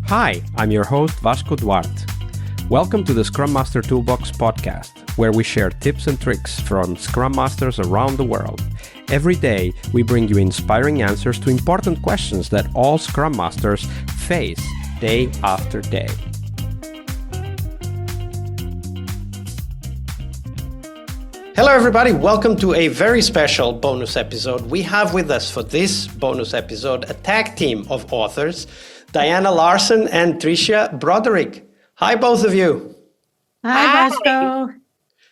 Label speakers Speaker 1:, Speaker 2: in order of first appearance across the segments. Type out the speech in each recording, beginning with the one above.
Speaker 1: Hi, I'm your host Vasco Duarte. Welcome to the Scrum Master Toolbox podcast, where we share tips and tricks from Scrum Masters around the world. Every day, we bring you inspiring answers to important questions that all Scrum Masters face day after day. Hello everybody, welcome to a very special bonus episode. We have with us for this bonus episode a tag team of authors, Diana Larsen and Tricia Broderick. Hi both of you.
Speaker 2: Hi, Vasco.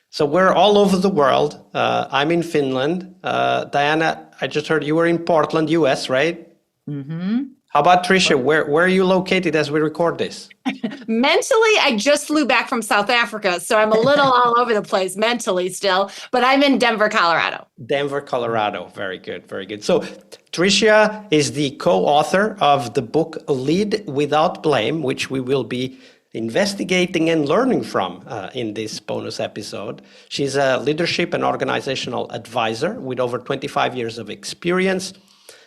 Speaker 1: So we're all over the world. I'm in Finland. Diana, I just heard you were in Portland, US, right?
Speaker 2: Mm-hmm.
Speaker 1: How about Tricia? Where are you located as we record this?
Speaker 3: Mentally, I just flew back from South Africa, so I'm a little all over the place mentally still, but I'm in Denver, Colorado.
Speaker 1: Denver, Colorado. Very good, very good. So Tricia is the co-author of the book Lead Without Blame, which we will be investigating and learning from in this bonus episode. She's a leadership and organizational advisor with over 25 years of experience.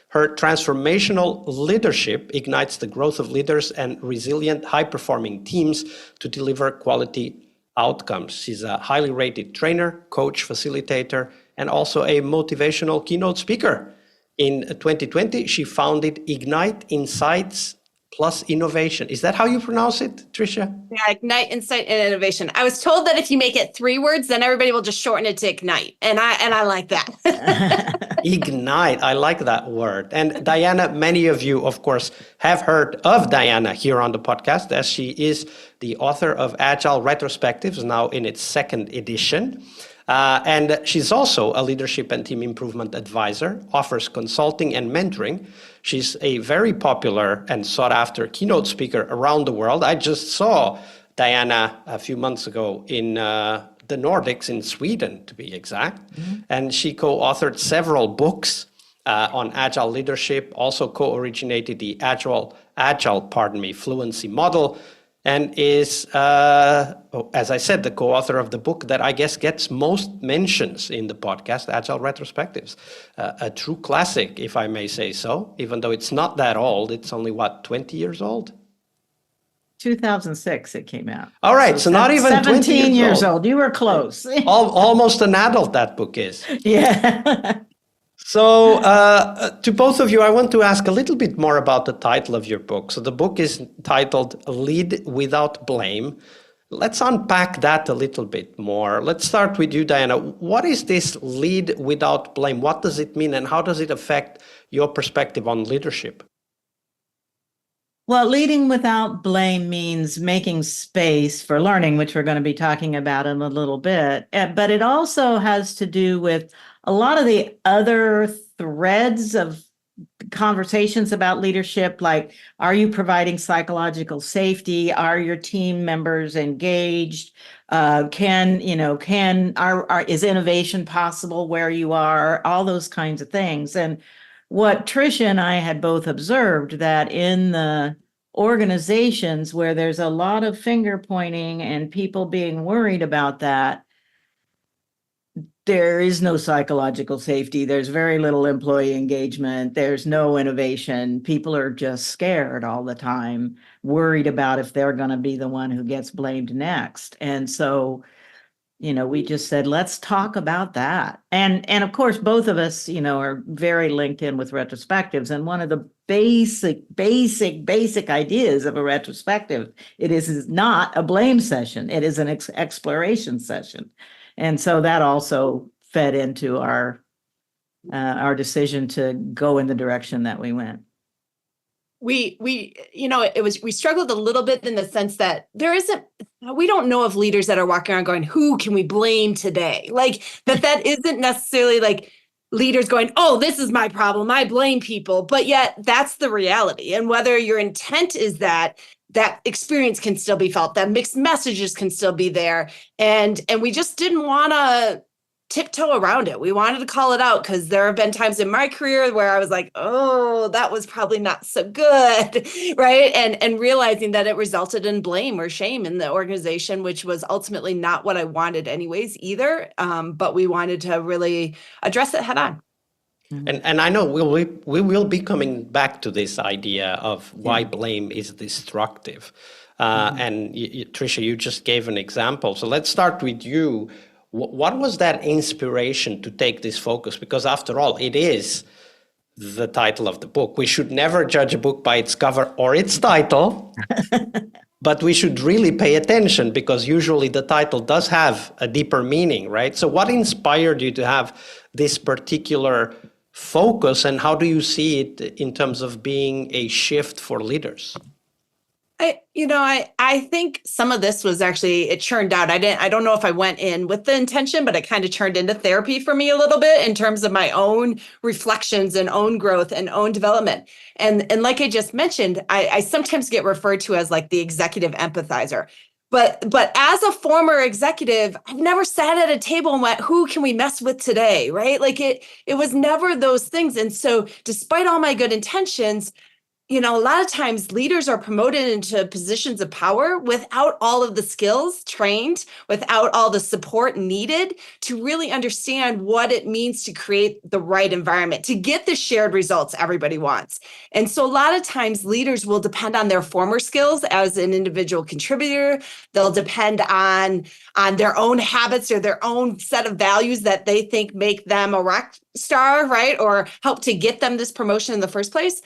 Speaker 1: Her transformational leadership ignites the growth of leaders and resilient, high-performing teams to deliver quality outcomes. She's a highly rated trainer, coach, facilitator, and also a motivational keynote speaker. In 2020, she founded Ignite Insights Plus Innovation. Is that how you pronounce it, Tricia?
Speaker 3: Yeah, Ignite, Insight, and Innovation. I was told that if you make it 3 words, then everybody will just shorten it to Ignite. And I like that.
Speaker 1: Ignite, I like that word. And Diana, many of you, of course, have heard of Diana here on the podcast, as she is the author of Agile Retrospectives, now in its 2nd edition. And she's also a leadership and team improvement advisor, offers consulting and mentoring. She's a very popular and sought after keynote speaker around the world. I just saw Diana a few months ago in the Nordics, in Sweden, to be exact. Mm-hmm. And she co-authored several books on agile leadership, also co-originated the agile fluency model, and is, as I said, the co-author of the book that I guess gets most mentions in the podcast, Agile Retrospectives. A true classic, if I may say so, even though it's not that old. It's only, 20 years old?
Speaker 2: 2006 it came out.
Speaker 1: All right, so not even
Speaker 2: 17 years old. You were close.
Speaker 1: Almost an adult, that book is.
Speaker 2: Yeah.
Speaker 1: So to both of you, I want to ask a little bit more about the title of your book. So the book is titled Lead Without Blame. Let's unpack that a little bit more. Let's start with you, Diana. What is this lead without blame? What does it mean, and how does it affect your perspective on leadership?
Speaker 2: Well, leading without blame means making space for learning, which we're going to be talking about in a little bit. But it also has to do with a lot of the other threads of conversations about leadership, like, are you providing psychological safety? Are your team members engaged? Is innovation possible where you are? All those kinds of things. And what Tricia and I had both observed, that in the organizations where there's a lot of finger pointing and people being worried about that, there is no psychological safety. There's very little employee engagement. There's no innovation. People are just scared all the time, worried about if they're going to be the one who gets blamed next. And so, we just said, let's talk about that. And of course, both of us, are very linked in with retrospectives. And one of the basic ideas of a retrospective, it is not a blame session. It is an exploration session. And so that also fed into our decision to go in the direction that we went.
Speaker 3: We struggled a little bit in the sense that we don't know of leaders that are walking around going, who can we blame today? Like that isn't necessarily like leaders going, oh, this is my problem, I blame people. But yet that's the reality. And whether your intent is that experience can still be felt, that mixed messages can still be there. And we just didn't want to tiptoe around it. We wanted to call it out because there have been times in my career where I was like, oh, that was probably not so good, right? And realizing that it resulted in blame or shame in the organization, which was ultimately not what I wanted anyways either. But we wanted to really address it head on.
Speaker 1: And I know we will be coming back to this idea of why blame is destructive. And Tricia, you just gave an example. So let's start with you. What was that inspiration to take this focus? Because after all, it is the title of the book. We should never judge a book by its cover or its title, but we should really pay attention because usually the title does have a deeper meaning, right? So what inspired you to have this particular focus, and how do you see it in terms of being a shift for leaders?
Speaker 3: I think some of this was actually, it churned out. I don't know if I went in with the intention, but it kind of turned into therapy for me a little bit in terms of my own reflections and own growth and own development. And like I just mentioned, I sometimes get referred to as like the executive empathizer. But as a former executive, I've never sat at a table and went, who can we mess with today? Right? Like it was never those things. And so despite all my good intentions, a lot of times leaders are promoted into positions of power without all of the skills trained, without all the support needed to really understand what it means to create the right environment, to get the shared results everybody wants. And so a lot of times leaders will depend on their former skills as an individual contributor. They'll depend on their own habits or their own set of values that they think make them a rock star, right? Or help to get them this promotion in the first place.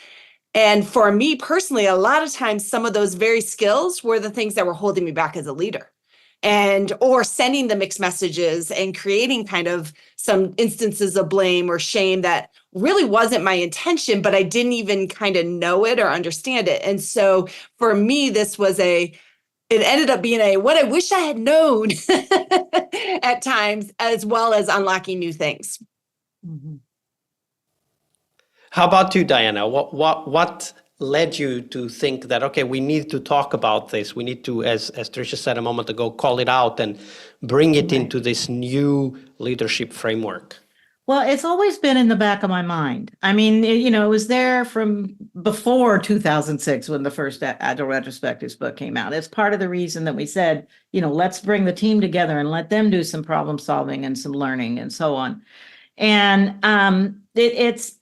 Speaker 3: And for me personally, a lot of times, some of those very skills were the things that were holding me back as a leader or sending the mixed messages and creating kind of some instances of blame or shame that really wasn't my intention, but I didn't even kind of know it or understand it. And so for me, it ended up being what I wish I had known at times, as well as unlocking new things.
Speaker 2: Mm-hmm.
Speaker 1: How about you, Diana? What led you to think that, okay, we need to talk about this. We need to, as Tricia said a moment ago, call it out and bring it into this new leadership framework?
Speaker 2: Well, it's always been in the back of my mind. I mean, it was there from before 2006 when the first Agile Retrospectives book came out. It's part of the reason that we said, let's bring the team together and let them do some problem solving and some learning and so on. And it's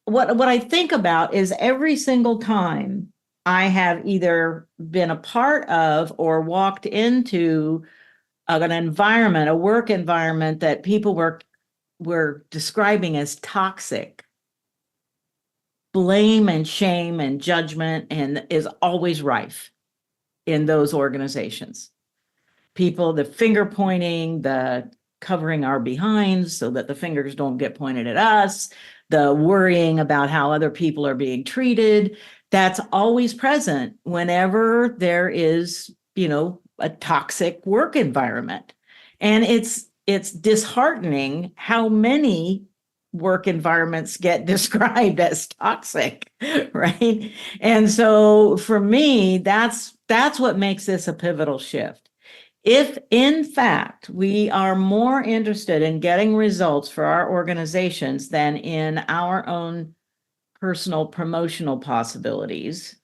Speaker 2: what I think about is every single time I have either been a part of or walked into an environment, a work environment that people were describing as toxic, blame and shame and judgment and is always rife in those organizations. People, the finger pointing, the covering our behinds so that the fingers don't get pointed at us, the worrying about how other people are being treated, that's always present whenever there is, a toxic work environment. And it's disheartening how many work environments get described as toxic, right? And so for me, that's what makes this a pivotal shift. If, in fact, we are more interested in getting results for our organizations than in our own personal promotional possibilities,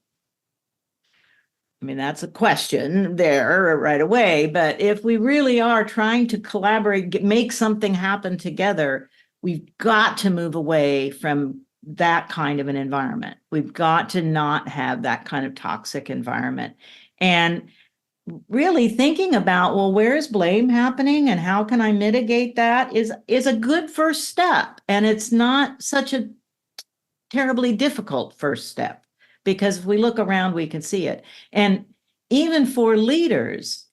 Speaker 2: I mean, that's a question there right away. But if we really are trying to collaborate, make something happen together, we've got to move away from that kind of an environment. We've got to not have that kind of toxic environment. And really thinking about, well, where is blame happening and how can I mitigate that is a good first step. And it's not such a terribly difficult first step, because if we look around, we can see it. And even for leaders,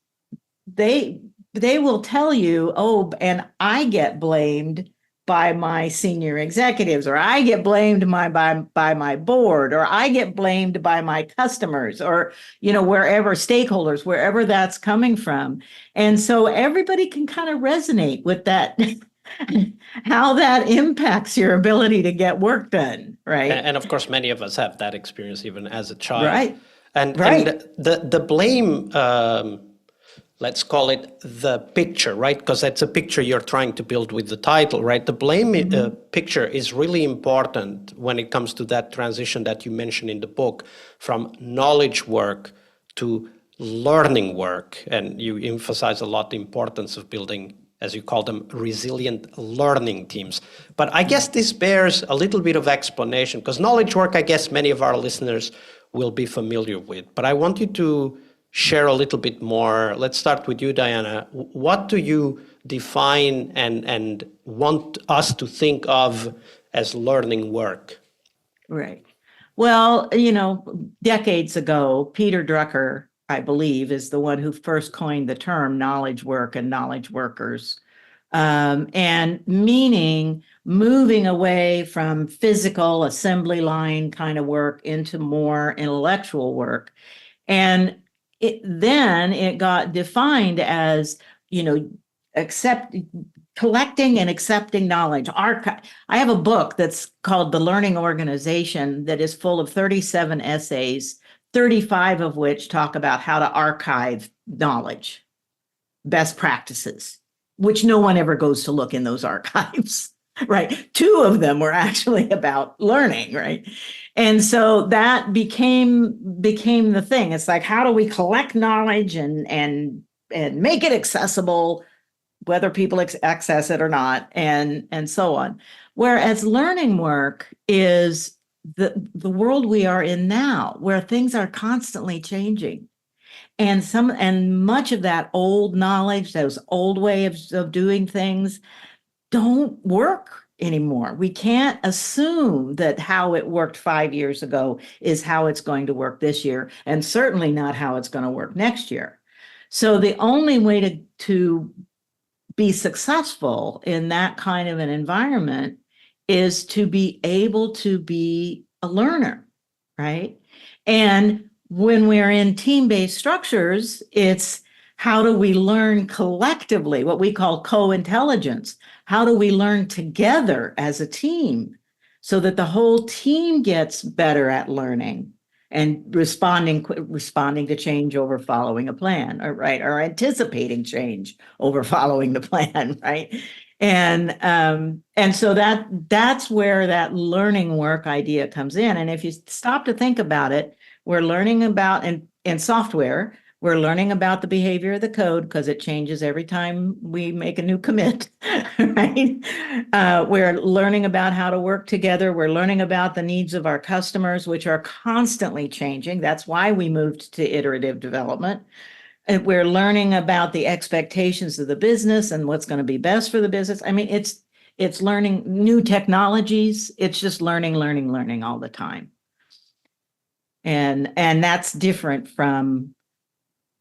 Speaker 2: they will tell you, oh, and I get blamed by my senior executives, or I get blamed by my board, or I get blamed by my customers, or, wherever stakeholders, wherever that's coming from. And so everybody can kind of resonate with that, how that impacts your ability to get work done, right?
Speaker 1: And of course, many of us have that experience even as a child.
Speaker 2: Right.
Speaker 1: And the blame, let's call it the picture, right? Because that's a picture you're trying to build with the title, right? The blame picture is really important when it comes to that transition that you mentioned in the book from knowledge work to learning work. And you emphasize a lot the importance of building as you call them, resilient learning teams. But I guess this bears a little bit of explanation, because knowledge work, I guess many of our listeners will be familiar with. But I want you to share a little bit more. Let's start with you, Diana. What do you define and want us to think of as learning work?
Speaker 2: Right. Well, decades ago, Peter Drucker, I believe, is the one who first coined the term knowledge work and knowledge workers. And meaning moving away from physical assembly line kind of work into more intellectual work. And then it got defined as, collecting and accepting knowledge. I have a book that's called The Learning Organization that is full of 37 essays, 35 of which talk about how to archive knowledge, best practices, which no one ever goes to look in those archives, right? 2 of them were actually about learning, right? And so that became the thing. It's like, how do we collect knowledge and make it accessible, whether people access it or not, and so on. Whereas learning work is the world we are in now, where things are constantly changing. And much of that old knowledge, those old ways of doing things, don't work anymore. We can't assume that how it worked 5 years ago is how it's going to work this year, and certainly not how it's going to work next year. So the only way to be successful in that kind of an environment is to be able to be a learner, right? And when we're in team-based structures, it's how do we learn collectively, what we call co-intelligence? How do we learn together as a team so that the whole team gets better at learning and responding to change over following a plan, or anticipating change over following the plan, right? And so that's where that learning work idea comes in. And if you stop to think about it, we're learning about in software. We're learning about the behavior of the code because it changes every time we make a new commit, right? We're learning about how to work together. We're learning about the needs of our customers, which are constantly changing. That's why we moved to iterative development. And we're learning about the expectations of the business and what's going to be best for the business. I mean, it's learning new technologies. It's just learning all the time. And that's different from,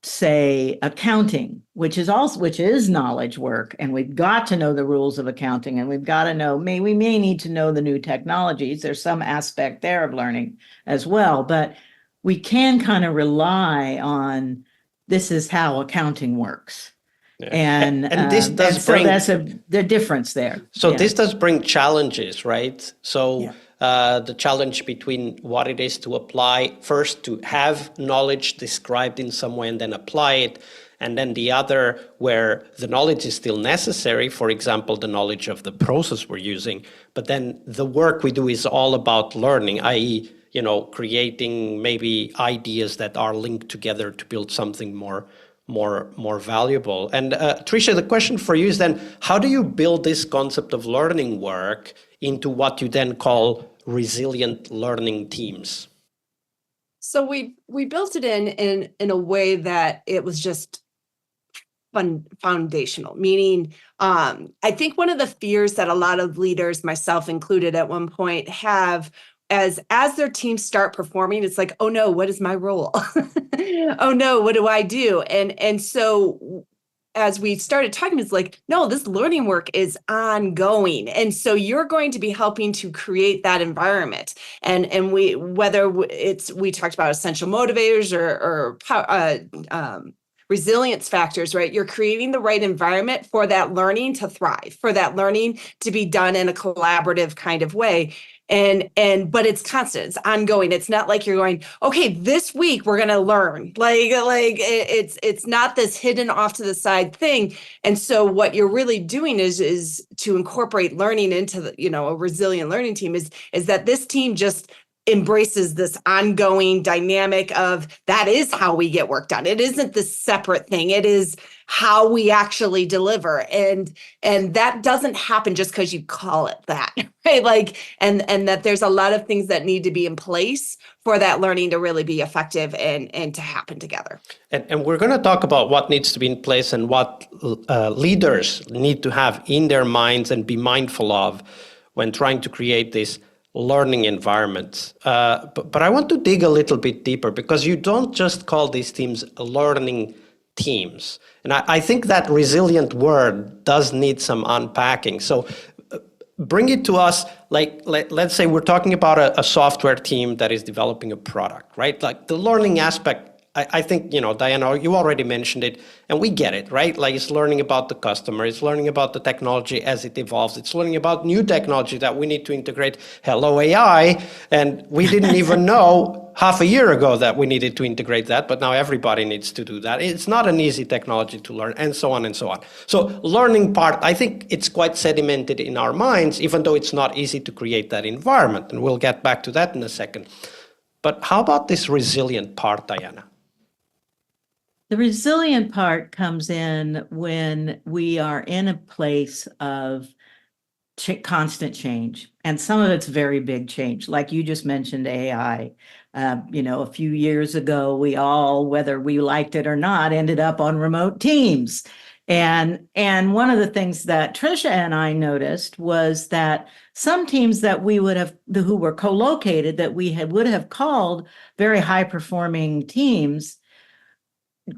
Speaker 2: say, accounting, which is knowledge work, and we've got to know the rules of accounting, and we've got to know, we may need to know the new technologies. There's some aspect there of learning as well, but we can kind of rely on this is how accounting works. Yeah. And this does bring, so that's the difference there.
Speaker 1: So this does bring challenges, right? So the challenge between what it is to apply, first to have knowledge described in some way and then apply it, and then the other where the knowledge is still necessary, for example, the knowledge of the process we're using, but then the work we do is all about learning, i.e., creating maybe ideas that are linked together to build something more valuable. And Tricia, the question for you is then, how do you build this concept of learning work into what you then call resilient learning teams?
Speaker 3: So we built it in a way that it was just foundational, meaning I think one of the fears that a lot of leaders, myself included at one point, have as their teams start performing, it's like, oh no, what is my role? Oh no, what do I do? And so as we started talking, it's like, no, this learning work is ongoing. And so you're going to be helping to create that environment. And we talked about essential motivators or resilience factors, right? You're creating the right environment for that learning to thrive, for that learning to be done in a collaborative kind of way. But it's constant, it's ongoing. It's not like you're going, okay, this week we're going to learn. It's not this hidden off to the side thing. And so what you're really doing is to incorporate learning into a resilient learning team is that this team just embraces this ongoing dynamic of that is how we get work done. It isn't this separate thing. It is how we actually deliver. And that doesn't happen just because you call it that, right? Like, and that there's a lot of things that need to be in place for that learning to really be effective and to happen together.
Speaker 1: And we're going to talk about what needs to be in place and what leaders need to have in their minds and be mindful of when trying to create this learning environments. But I want to dig a little bit deeper, because you don't just call these teams learning teams. And I think that resilient word does need some unpacking. So bring it to us, like, let's say we're talking about a software team that is developing a product, right? Like the learning aspect, I think, Diana, you already mentioned it, and we get it, right? Like it's learning about the customer, it's learning about the technology as it evolves, it's learning about new technology that we need to integrate. Hello, AI, and we didn't even know half a year ago that we needed to integrate that, but now everybody needs to do that. It's not an easy technology to learn, and so on and so on. So learning part, I think it's quite sedimented in our minds, even though it's not easy to create that environment, and we'll get back to that in a second. But how about this resilient part, Diana?
Speaker 2: The resilient part comes in when we are in a place of constant change. And some of it's very big change. Like you just mentioned AI. A few years ago, we all, whether we liked it or not, ended up on remote teams. And one of the things that Tricia and I noticed was that some teams that we would have, who were co-located, that we would have called very high-performing teams,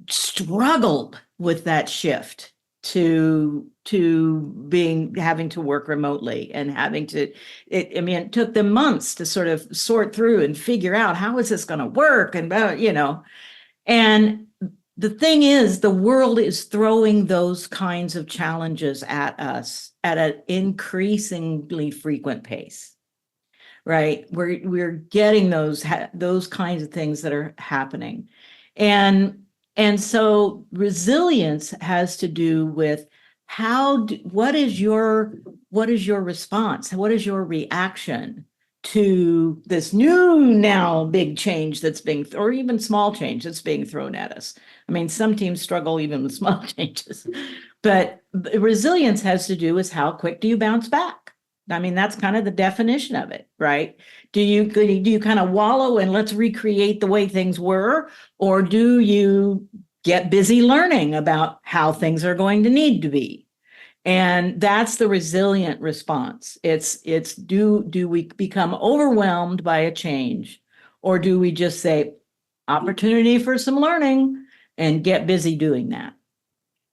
Speaker 2: struggled with that shift to having to work remotely and having to, it took them months to sort of sort through and figure out how is this going to work, and the thing is, the world is throwing those kinds of challenges at us at an increasingly frequent pace, right? We're getting those kinds of things that are happening. And so resilience has to do with what is your response? What is your reaction to this new now big change that's or even small change that's being thrown at us? I mean, some teams struggle even with small changes, but resilience has to do with how quick do you bounce back? I mean, that's kind of the definition of it, right? Do you kind of wallow and let's recreate the way things were, or do you get busy learning about how things are going to need to be? And that's the resilient response. It's do we become overwhelmed by a change, or do we just say opportunity for some learning and get busy doing that?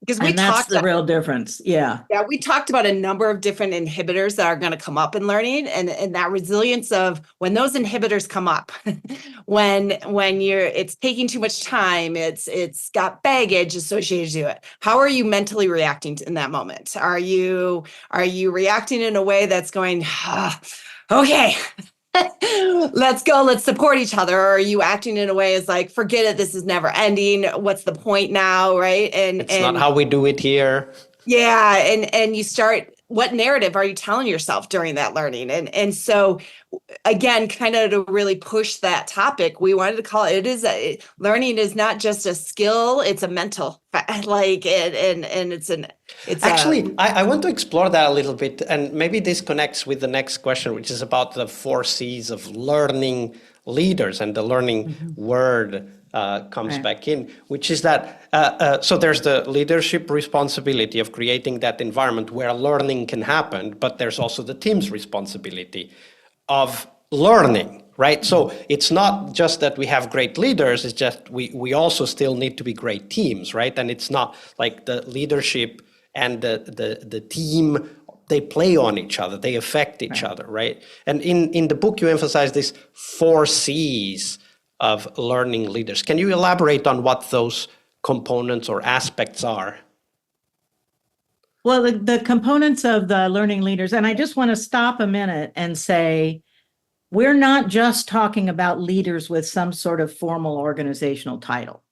Speaker 3: Because
Speaker 2: that's the real difference. Yeah,
Speaker 3: we talked about a number of different inhibitors that are going to come up in learning, and that resilience of when those inhibitors come up, when it's taking too much time, it's got baggage associated to it. How are you mentally reacting in that moment? Are you reacting in a way that's going, okay, let's go, let's support each other? Or are you acting in a way as like, forget it, this is never ending, what's the point now, right? And
Speaker 1: it's not how we do it here.
Speaker 3: Yeah, and you start, what narrative are you telling yourself during that learning? And so again, kind of to really push that topic, we wanted to call it, learning is not just a skill, it's a mental, like, and it's
Speaker 1: actually, I want to explore that a little bit, and maybe this connects with the next question, which is about the 4 C's of learning leaders, and the learning word comes back in, which is that, so there's the leadership responsibility of creating that environment where learning can happen, but there's also the team's responsibility of learning, right? So it's not just that we have great leaders, it's just we also still need to be great teams, right? And it's not like the leadership and the team, they play on each other, they affect each other, right? And in the book, you emphasize this 4 C's of learning leaders. Can you elaborate on what those components or aspects are?
Speaker 2: Well, the components of the learning leaders, and I just want to stop a minute and say, we're not just talking about leaders with some sort of formal organizational title.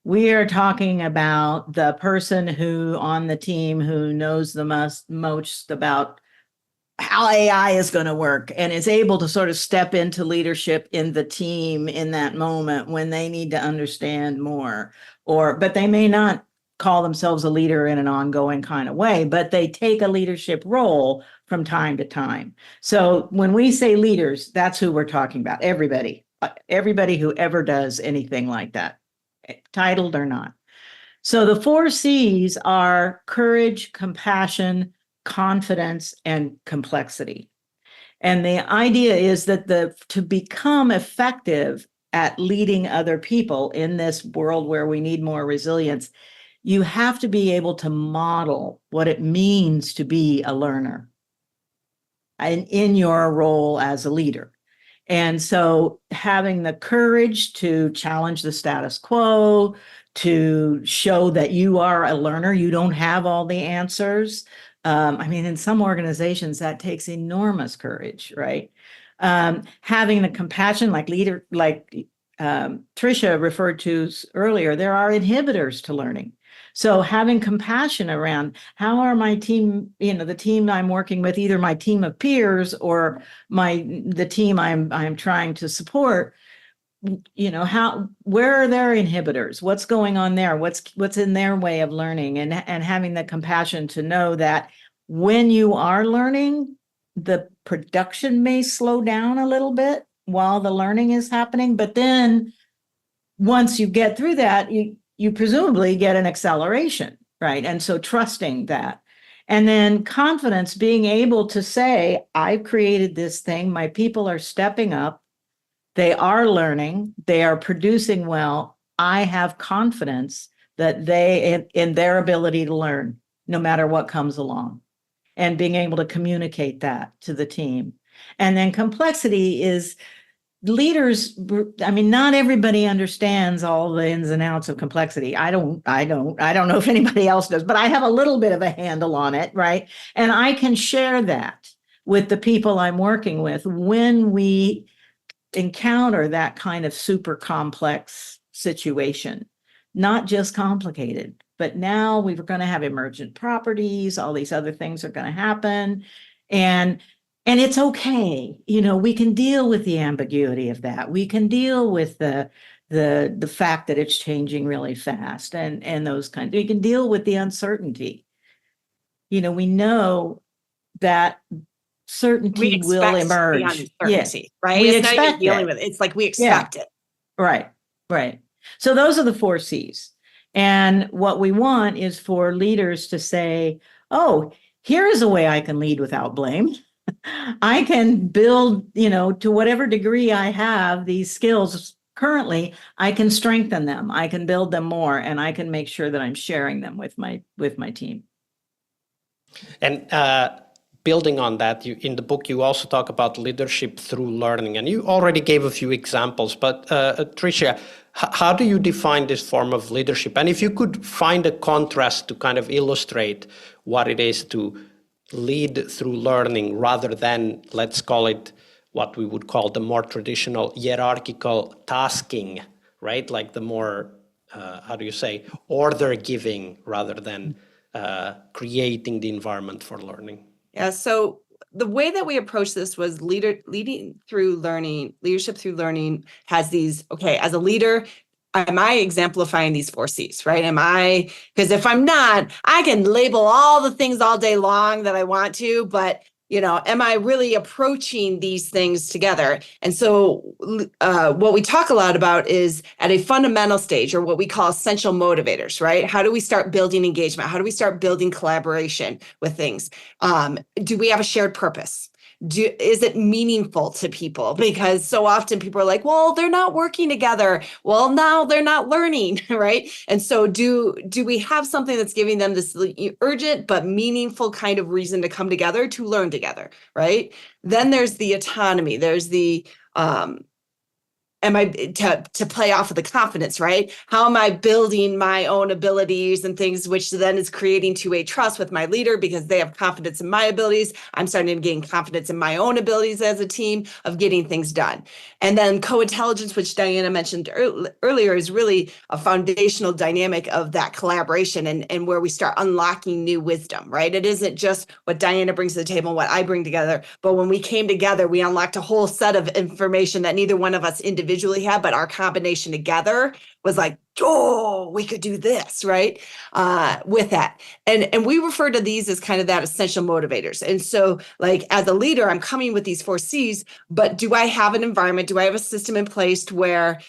Speaker 2: We are talking about the person who on the team who knows the most about how AI is going to work and is able to sort of step into leadership in the team in that moment when they need to understand more, but they may not call themselves a leader in an ongoing kind of way, but they take a leadership role from time to time. So when we say leaders, that's who we're talking about. Everybody who ever does anything like that, titled or not. So the 4 C's are courage, compassion, confidence, and complexity. And the idea is that to become effective at leading other people in this world where we need more resilience, you have to be able to model what it means to be a learner in your role as a leader. And so having the courage to challenge the status quo, to show that you are a learner, you don't have all the answers. I mean, in some organizations, that takes enormous courage, right? Having the compassion, like Tricia referred to earlier, there are inhibitors to learning. So having compassion around how are my team, the team I'm working with, either my team of peers or the team I'm trying to support, where are their inhibitors? What's going on there? What's in their way of learning, and having the compassion to know that when you are learning, the production may slow down a little bit while the learning is happening, but then once you get through that, you presumably get an acceleration, right? And so trusting that. And then confidence, being able to say, I've created this thing, my people are stepping up, they are learning, they are producing well. I have confidence that they, in their ability to learn, no matter what comes along, and being able to communicate that to the team. And then complexity is leaders. I mean, not everybody understands all the ins and outs of complexity. I don't know if anybody else does, but I have a little bit of a handle on it, right? And I can share that with the people I'm working with when we encounter that kind of super complex situation, not just complicated, but now we're going to have emergent properties, all these other things are going to happen. And it's okay. We can deal with the ambiguity of that. We can deal with the fact that it's changing really fast and those kinds. We can deal with the uncertainty. We know that certainty will emerge.
Speaker 3: Yes, right?
Speaker 2: We
Speaker 3: it's not even
Speaker 2: expect
Speaker 3: dealing
Speaker 2: it.
Speaker 3: with it. It's like we expect it.
Speaker 2: Right. So those are the 4 C's. And what we want is for leaders to say, oh, here is a way I can lead without blame. I can build, to whatever degree I have these skills currently, I can strengthen them. I can build them more, and I can make sure that I'm sharing them with my team.
Speaker 1: And building on that, in the book, you also talk about leadership through learning, and you already gave a few examples. But Tricia, how do you define this form of leadership? And if you could find a contrast to kind of illustrate what it is to lead through learning rather than, let's call it what we would call the more traditional hierarchical tasking, right? Like the more, order giving rather than creating the environment for learning.
Speaker 3: Yeah. So the way that we approach this was leadership through learning has these, okay, as a leader, am I exemplifying these 4 C's, right? Because if I'm not, I can label all the things all day long that I want to, but am I really approaching these things together? And so what we talk a lot about is at a fundamental stage, or what we call essential motivators, right? How do we start building engagement? How do we start building collaboration with things? Do we have a shared purpose? Is it meaningful to people? Because so often people are like, well, they're not working together. Well, now they're not learning, right? And so do we have something that's giving them this urgent but meaningful kind of reason to come together to learn together, right? Then there's the autonomy. There's the am I to play off of the confidence, right? How am I building my own abilities and things, which then is creating two-way trust with my leader because they have confidence in my abilities. I'm starting to gain confidence in my own abilities as a team of getting things done. And then co-intelligence, which Diana mentioned earlier, is really a foundational dynamic of that collaboration and where we start unlocking new wisdom, right? It isn't just what Diana brings to the table and what I bring together, but when we came together, we unlocked a whole set of information that neither one of us individually had, but our combination together was like, oh, we could do this, right? With that. And we refer to these as kind of that essential motivators. And so like as a leader, I'm coming with these 4 C's, but do I have an environment? Do I have a system in place where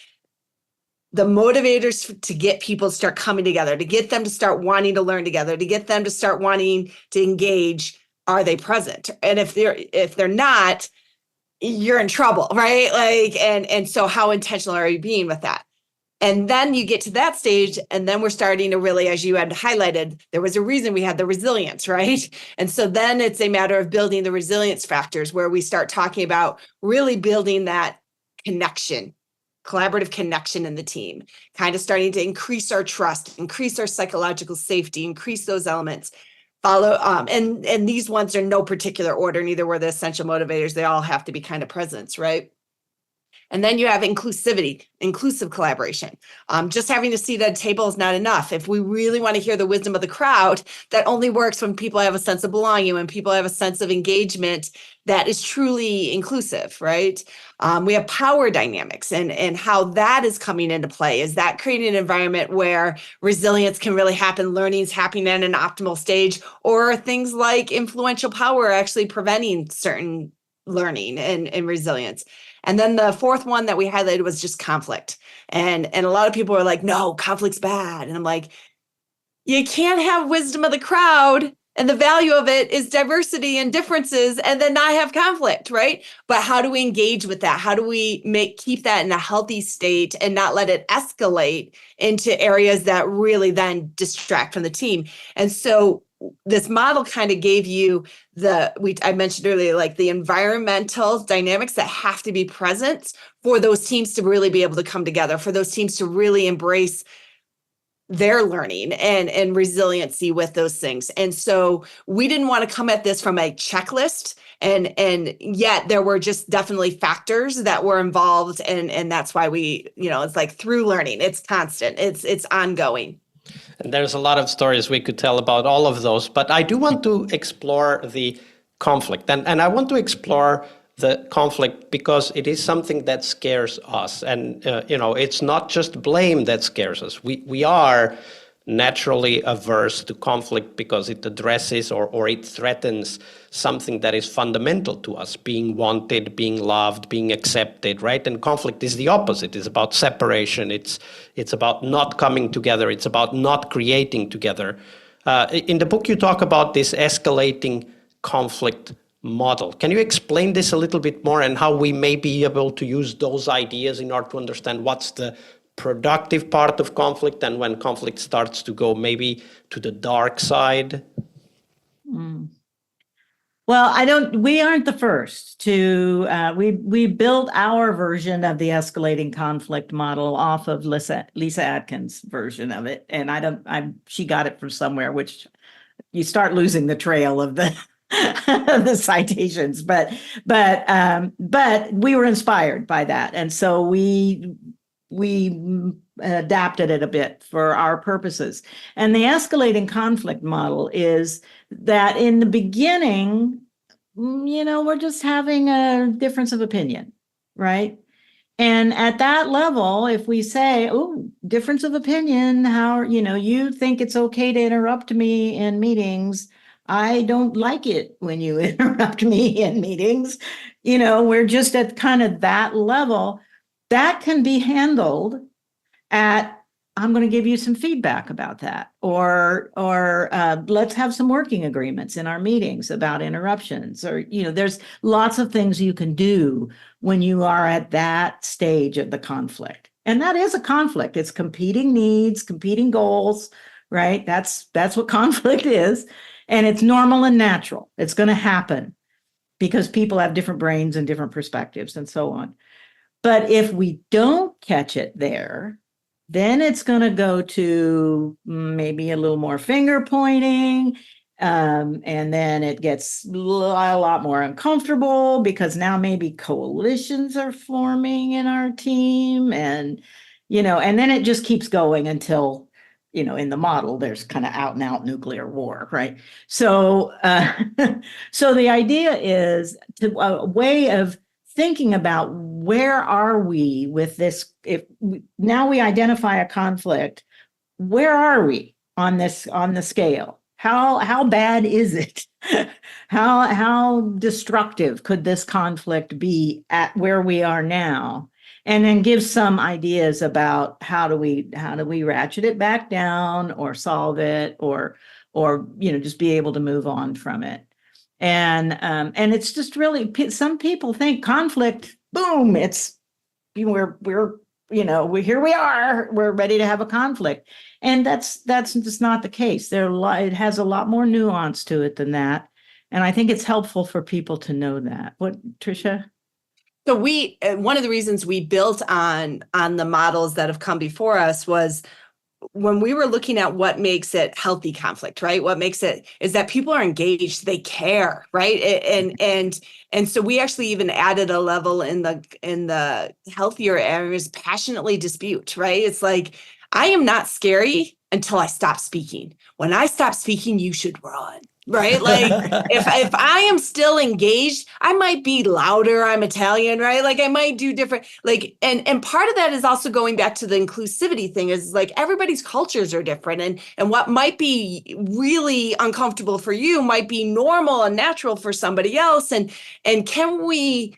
Speaker 3: the motivators to get people to start coming together, to get them to start wanting to learn together, to get them to start wanting to engage, are they present? And if they're not, you're in trouble, right? Like, and so how intentional are you being with that? And then you get to that stage, and then we're starting to really, as you had highlighted, there was a reason we had the resilience, right? And so then it's a matter of building the resilience factors where we start talking about really building that connection, collaborative connection in the team, kind of starting to increase our trust, increase our psychological safety, increase those elements. And these ones are no particular order, neither were the essential motivators. They all have to be kind of presence, right? And then you have inclusivity, inclusive collaboration. Just having a seat at a table is not enough. If we really want to hear the wisdom of the crowd, that only works when people have a sense of belonging, when people have a sense of engagement that is truly inclusive, right? We have power dynamics and how that is coming into play. Is that creating an environment where resilience can really happen, learning is happening at an optimal stage, or are things like influential power actually preventing certain learning and resilience? And then the 4th one that we highlighted was just conflict. And a lot of people are like, no, conflict's bad. And I'm like, you can't have wisdom of the crowd. And the value of it is diversity and differences and then not have conflict, right? But how do we engage with that? How do we keep that in a healthy state and not let it escalate into areas that really then distract from the team? And so this model kind of gave you I mentioned earlier, like the environmental dynamics that have to be present for those teams to really be able to come together, for those teams to really embrace their learning and resiliency with those things. And so we didn't want to come at this from a checklist, and yet there were just definitely factors that were involved. And that's why it's like through learning, it's constant, it's ongoing.
Speaker 1: And there's a lot of stories we could tell about all of those, but I do want to explore the conflict. And I want to explore the conflict because it is something that scares us. And, it's not just blame that scares us. We are naturally averse to conflict because it addresses or it threatens something that is fundamental to us, being wanted, being loved, being accepted, right? And conflict is the opposite. It's about separation. It's about not coming together. It's about not creating together. In the book, you talk about this escalating conflict model. Can you explain this a little bit more and how we may be able to use those ideas in order to understand what's the productive part of conflict and when conflict starts to go maybe to the dark side?
Speaker 2: Well, we aren't the first to, we built our version of the escalating conflict model off of Lisa Atkins' version of it. And she got it from somewhere, which you start losing the trail of the the citations, but we were inspired by that. And so we adapted it a bit for our purposes. And the escalating conflict model is that in the beginning, we're just having a difference of opinion, right? And at that level, if we say, oh, difference of opinion, how, you think it's okay to interrupt me in meetings. I don't like it when you interrupt me in meetings. We're just at kind of that level. That can be handled at, I'm going to give you some feedback about that, or let's have some working agreements in our meetings about interruptions, or there's lots of things you can do when you are at that stage of the conflict, and that is a conflict. It's competing needs, competing goals, right? That's what conflict is, and it's normal and natural. It's going to happen because people have different brains and different perspectives and so on. But if we don't catch it there, then it's going to go to maybe a little more finger pointing. And then it gets a lot more uncomfortable because now maybe coalitions are forming in our team. And, and then it just keeps going until, in the model, there's kind of out and out nuclear war, right? So, so the idea is a way of thinking about where are we with this. If now we identify a conflict, where are we on the scale? How bad is it? how destructive could this conflict be at where we are now? And then give some ideas about how do we ratchet it back down or solve it or just be able to move on from it. And it's just really, some people think conflict, boom, it's we're here we are, we're ready to have a conflict. And that's just not the case. It has a lot more nuance to it than that. And I think it's helpful for people to know that. What, Tricia?
Speaker 3: So one of the reasons we built on the models that have come before us was when we were looking at what makes it healthy conflict, right? What makes it is that people are engaged, they care, right? And so we actually even added a level in the healthier areas, passionately dispute, right? It's like, I am not scary until I stop speaking. When I stop speaking, you should run. Right? Like if I am still engaged, I might be louder. I'm Italian, right? Like I might do different, like, and part of that is also going back to the inclusivity thing is like everybody's cultures are different. And what might be really uncomfortable for you might be normal and natural for somebody else. And can we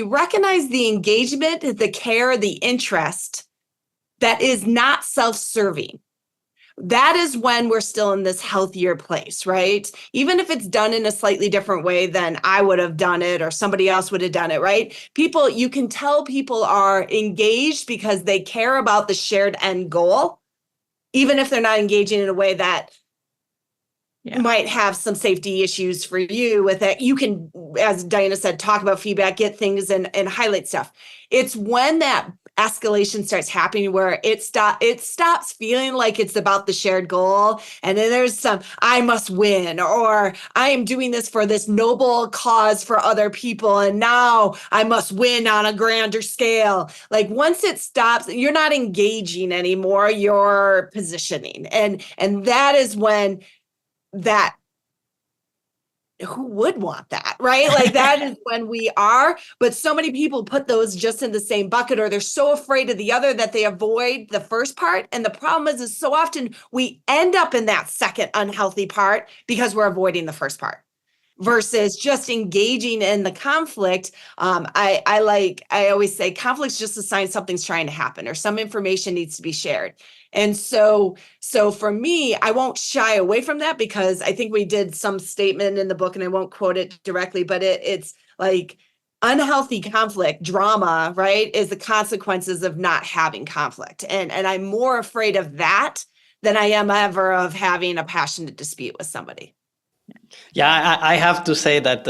Speaker 3: recognize the engagement, the care, the interest that is not self-serving? That is when we're still in this healthier place, right? Even if it's done in a slightly different way than I would have done it or somebody else would have done it, right? You can tell people are engaged because they care about the shared end goal, even if they're not engaging in a way that might have some safety issues for you with it. You can, as Diana said, talk about feedback, get things and highlight stuff. It's when that escalation starts happening where it stops feeling like it's about the shared goal. And then there's some, I must win, or I am doing this for this noble cause for other people. And now I must win on a grander scale. Like once it stops, you're not engaging anymore, you're positioning. And that is when who would want that, right? Like that is when we are, but so many people put those just in the same bucket, or they're so afraid of the other that they avoid the first part. And the problem is so often we end up in that second unhealthy part because we're avoiding the first part versus just engaging in the conflict. I always say conflict's just a sign something's trying to happen or some information needs to be shared. And so for me, I won't shy away from that because I think we did some statement in the book, and I won't quote it directly, but it's like unhealthy conflict, drama, right, is the consequences of not having conflict. And I'm more afraid of that than I am ever of having a passionate dispute with somebody.
Speaker 1: Yeah, I have to say that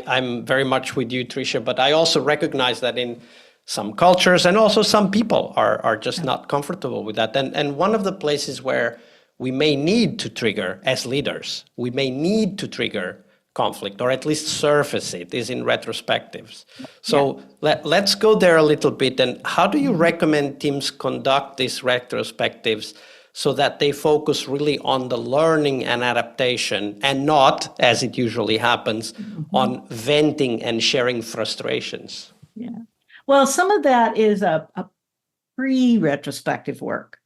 Speaker 1: I'm very much with you, Tricia, but I also recognize that in some cultures and also some people are just not comfortable with that. And one of the places where we may need to trigger as leaders, we may need to trigger conflict or at least surface it is in retrospectives. So let's go there a little bit. And how do you recommend teams conduct these retrospectives so that they focus really on the learning and adaptation and not, as it usually happens, on venting and sharing frustrations?
Speaker 2: Yeah. Well, some of that is a pre-retrospective work,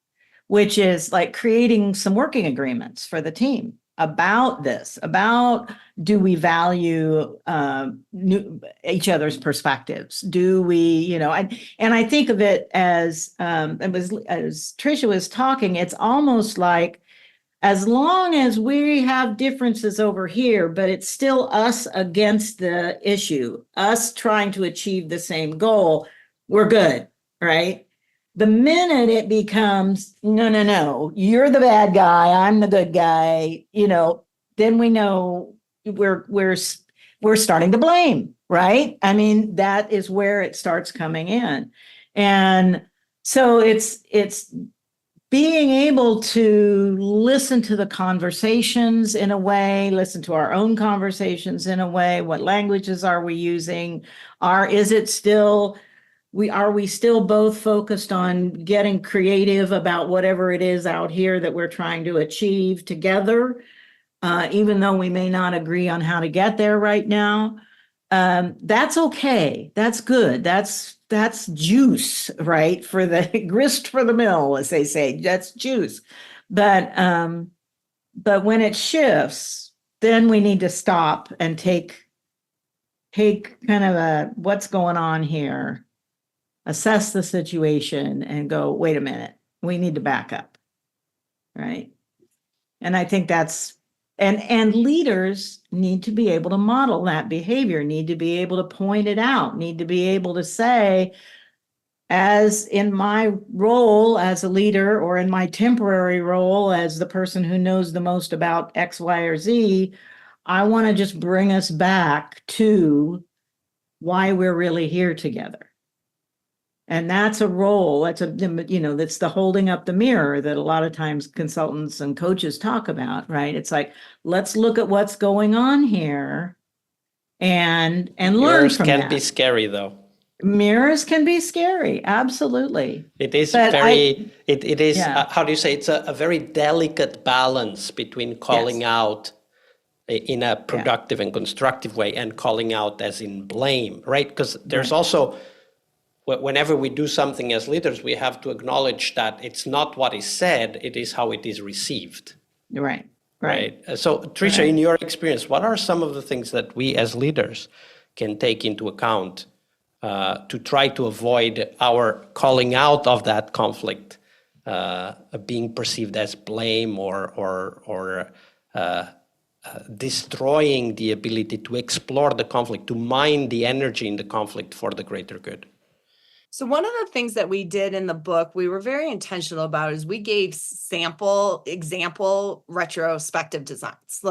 Speaker 2: which is like creating some working agreements for the team about this, about do we value each other's perspectives? Do we, and I think of it as Tricia was talking, it's almost like as long as we have differences over here, but it's still us against the issue, us trying to achieve the same goal, we're good, right? The minute it becomes, no, you're the bad guy, I'm the good guy, then we know we're starting to blame right? I mean, that is where it starts coming in. And so it's being able to listen to the conversations in a way, listen to our own conversations in a way. What languages are we using? Is it still, are we still both focused on getting creative about whatever it is out here that we're trying to achieve together, even though we may not agree on how to get there right now? That's okay. That's good. That's juice, right? For the grist for the mill, as they say. That's juice. But when it shifts, then we need to stop and take kind of a what's going on here, assess the situation, and go, wait a minute, we need to back up, right? And I think that's and leaders need to be able to model that behavior, need to be able to point it out, need to be able to say, as in my role as a leader or in my temporary role as the person who knows the most about X, Y, or Z, I want to just bring us back to why we're really here together. And that's a role, that's that's the holding up the mirror that a lot of times consultants and coaches talk about, right? It's like, let's look at what's going on here and learn
Speaker 1: Mirrors
Speaker 2: from
Speaker 1: can
Speaker 2: that.
Speaker 1: be scary, though.
Speaker 2: Mirrors can be scary, absolutely.
Speaker 1: It is
Speaker 2: But
Speaker 1: it is,
Speaker 2: yeah.
Speaker 1: how do you say, it's a very delicate balance between calling
Speaker 2: Yes.
Speaker 1: out in a productive and constructive way and calling out as in blame, right? Because there's also, whenever we do something as leaders, we have to acknowledge that it's not what is said, it is how it is received.
Speaker 2: Right.
Speaker 1: So, Tricia, in your experience, what are some of the things that we as leaders can take into account to try to avoid our calling out of that conflict being perceived as blame or destroying the ability to explore the conflict, to mine the energy in the conflict for the greater good?
Speaker 3: So one of the things that we did in the book, we were very intentional about, is we gave example retrospective designs.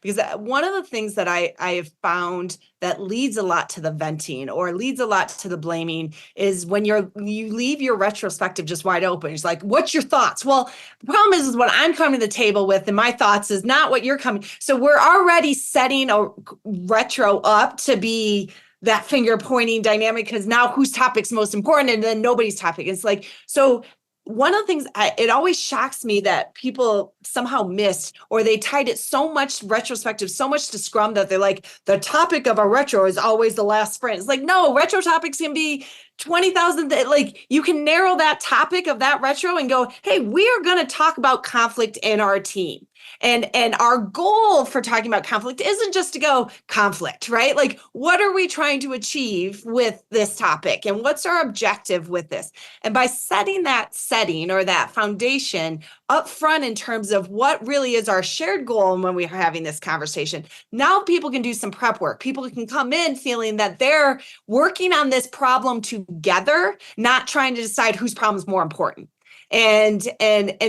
Speaker 3: Because one of the things that I have found that leads a lot to the venting or leads a lot to the blaming is when you leave your retrospective just wide open. It's like, what's your thoughts? Well, the problem is what I'm coming to the table with and my thoughts is not what you're coming. So we're already setting a retro up to be that finger pointing dynamic, because now whose topic's most important, and then nobody's topic. It's like, so one of the things it always shocks me that people somehow missed, or they tied it so much retrospective, so much to Scrum, that they're like, the topic of a retro is always the last sprint. It's like, no, retro topics can be 20,000. Like, you can narrow that topic of that retro and go, hey, we are going to talk about conflict in our team. And our goal for talking about conflict isn't just to go conflict, right? Like, what are we trying to achieve with this topic? And what's our objective with this? And by setting that setting or that foundation up front in terms of what really is our shared goal when we're having this conversation, now people can do some prep work. People can come in feeling that they're working on this problem together, not trying to decide whose problem is more important. And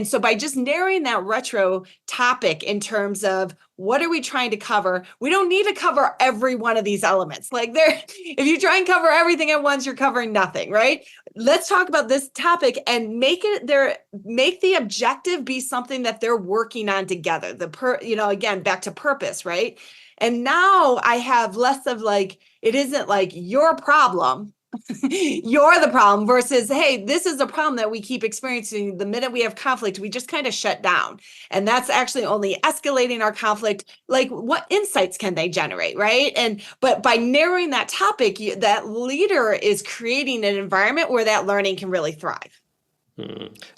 Speaker 3: so by just narrowing that retro topic in terms of what are we trying to cover, we don't need to cover every one of these elements. Like, if you try and cover everything at once, you're covering nothing, right? Let's talk about this topic and make the objective be something that they're working on together. Again, back to purpose, right? And now I have less of like, it isn't like your problem. You're the problem versus, hey, this is a problem that we keep experiencing. The minute we have conflict, we just kind of shut down. And that's actually only escalating our conflict. Like, what insights can they generate, right? But by narrowing that topic, that leader is creating an environment where that learning can really thrive.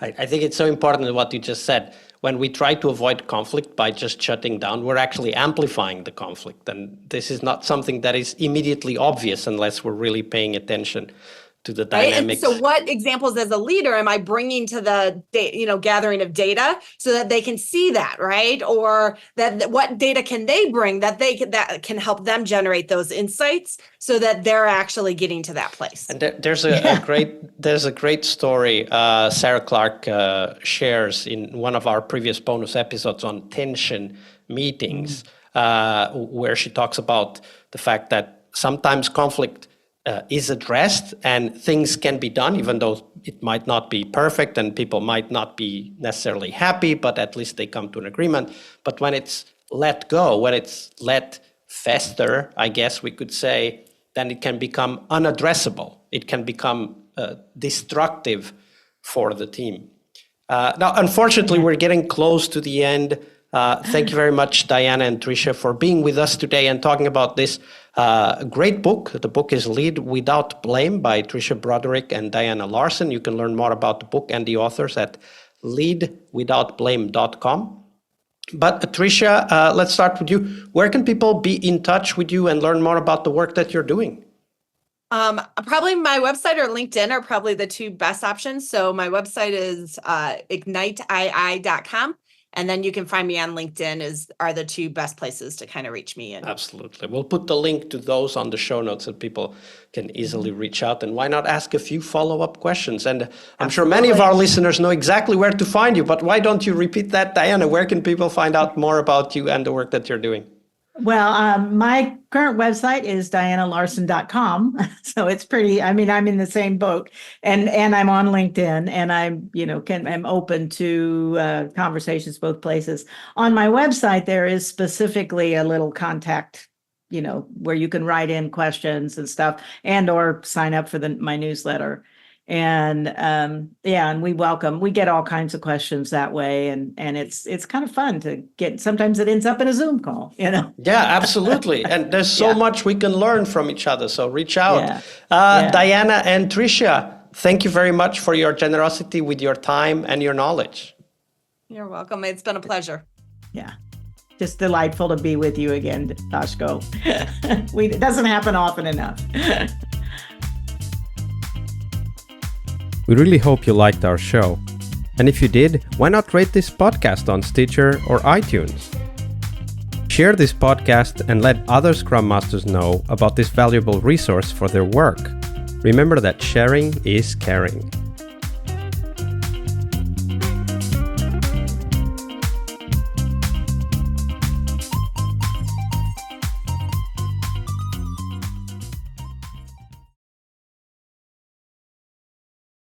Speaker 1: I think it's so important what you just said. When we try to avoid conflict by just shutting down, we're actually amplifying the conflict. And this is not something that is immediately obvious unless we're really paying attention to the dynamics.
Speaker 3: Right? And so what examples as a leader am I bringing to the gathering of data so that they can see that, right? Or that what data can they bring that can help them generate those insights so that they're actually getting to that place.
Speaker 1: And there's a great story Sarah Clark shares in one of our previous bonus episodes on tension meetings, where she talks about the fact that sometimes conflict is addressed and things can be done, even though it might not be perfect and people might not be necessarily happy, but at least they come to an agreement. But when it's let go, when it's let fester, I guess we could say, then it can become unaddressable. It can become destructive for the team. Now, unfortunately, we're getting close to the end. Thank you very much, Diana and Tricia, for being with us today and talking about this great book. The book is Lead Without Blame by Tricia Broderick and Diana Larsen. You can learn more about the book and the authors at leadwithoutblame.com. But Tricia, let's start with you. Where can people be in touch with you and learn more about the work that you're doing?
Speaker 3: Probably my website or LinkedIn are probably the two best options. So my website is igniteii.com. And then you can find me on LinkedIn are the two best places to kind of reach me.
Speaker 1: Absolutely. We'll put the link to those on the show notes so people can easily reach out. And why not ask a few follow-up questions? And I'm sure many of our listeners know exactly where to find you, but why don't you repeat that, Diana? Where can people find out more about you and the work that you're doing?
Speaker 2: Well, my current website is dianalarsen.com. So it's pretty, I'm in the same boat and I'm on LinkedIn and I'm open to conversations both places. On my website, there is specifically a little contact, where you can write in questions and stuff and or sign up for my newsletter. And and we get all kinds of questions that way. And it's kind of fun to get, sometimes it ends up in a Zoom call,
Speaker 1: Yeah, absolutely. And there's so much we can learn from each other. So reach out. Diana and Tricia, thank you very much for your generosity with your time and your knowledge.
Speaker 3: You're welcome. It's been a pleasure.
Speaker 2: Yeah. Just delightful to be with you again, Dashko. It doesn't happen often enough.
Speaker 1: We really hope you liked our show. And if you did, why not rate this podcast on Stitcher or iTunes? Share this podcast and let other Scrum Masters know about this valuable resource for their work. Remember that sharing is caring.